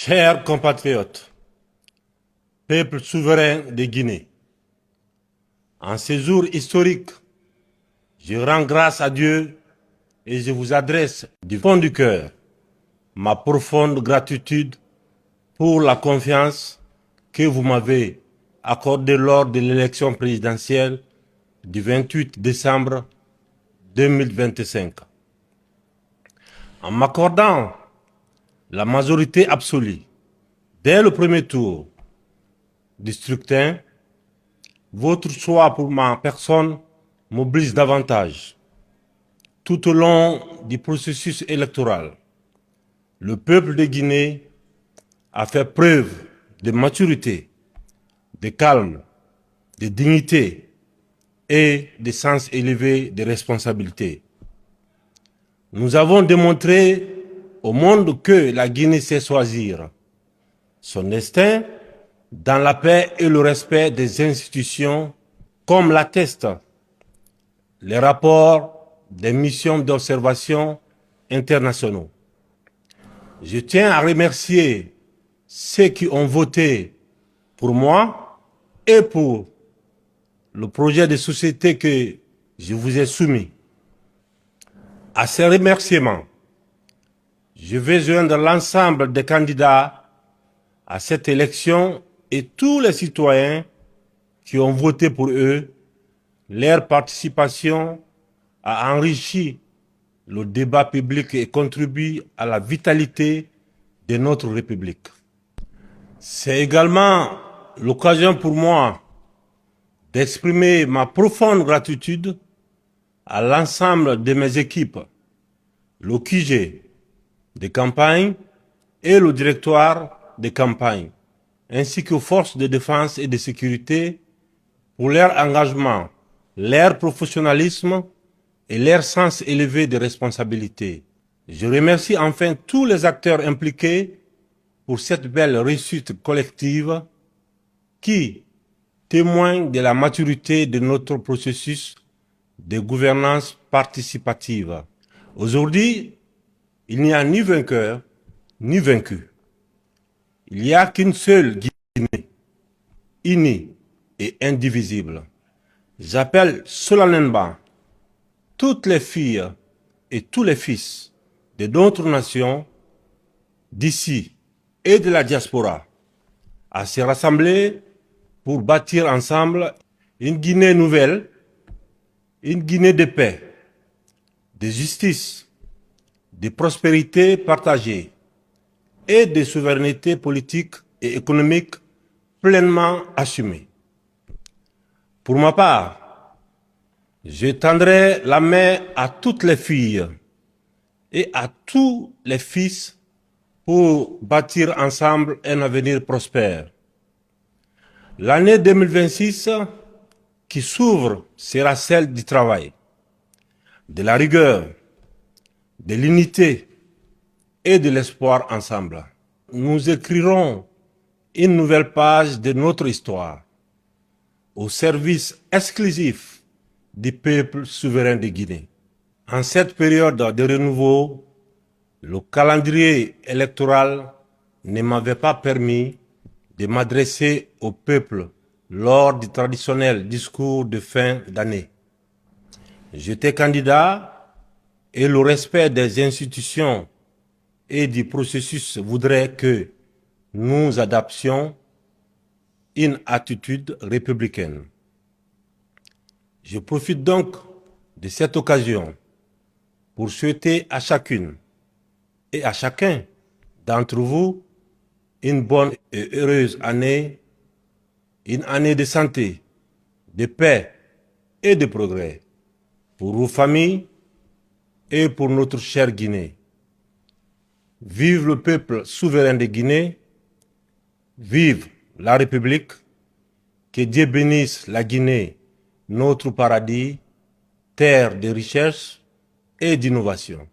Chers compatriotes, peuple souverain de Guinée, en ces jours historiques, je rends grâce à Dieu et je vous adresse du fond du cœur ma profonde gratitude pour la confiance que vous m'avez accordée lors de l'élection présidentielle du 28 décembre 2025. En m'accordant la majorité absolue dès le premier tour du scrutin, votre choix pour ma personne mobilise davantage. Tout au long du processus électoral, le peuple de Guinée a fait preuve de maturité, de calme, de dignité et de sens élevé de responsabilité. Nous avons démontré au monde que la Guinée sait choisir son destin dans la paix et le respect des institutions, comme l'attestent les rapports des missions d'observation internationaux. Je tiens à remercier ceux qui ont voté pour moi et pour le projet de société que je vous ai soumis. À ces remerciements, je vais joindre l'ensemble des candidats à cette élection et tous les citoyens qui ont voté pour eux. Leur participation a enrichi le débat public et contribue à la vitalité de notre République. C'est également l'occasion pour moi d'exprimer ma profonde gratitude à l'ensemble de mes équipes, le QG de campagne et le directoire de campagne, ainsi qu'aux forces de défense et de sécurité pour leur engagement, leur professionnalisme et leur sens élevé de responsabilité. Je remercie enfin tous les acteurs impliqués pour cette belle réussite collective qui témoigne de la maturité de notre processus de gouvernance participative. Aujourd'hui, il n'y a ni vainqueur ni vaincu. Il n'y a qu'une seule Guinée, unie et indivisible. J'appelle solennellement toutes les filles et tous les fils de d'autres nations, d'ici et de la diaspora, à se rassembler pour bâtir ensemble une Guinée nouvelle, une Guinée de paix, de justice, de prospérité partagée et de souveraineté politique et économique pleinement assumée. Pour ma part, je tendrai la main à toutes les filles et à tous les fils pour bâtir ensemble un avenir prospère. L'année 2026 qui s'ouvre sera celle du travail, de la rigueur, de l'unité et de l'espoir ensemble. Nous écrirons une nouvelle page de notre histoire au service exclusif du peuple souverain de Guinée. En cette période de renouveau, le calendrier électoral ne m'avait pas permis de m'adresser au peuple lors du traditionnel discours de fin d'année. J'étais candidat et le respect des institutions et du processus voudrait que nous adoptions une attitude républicaine. Je profite donc de cette occasion pour souhaiter à chacune et à chacun d'entre vous une bonne et heureuse année, une année de santé, de paix et de progrès pour vos familles et pour notre chère Guinée. Vive le peuple souverain de Guinée, vive la République, que Dieu bénisse la Guinée, notre paradis, terre de richesse et d'innovation.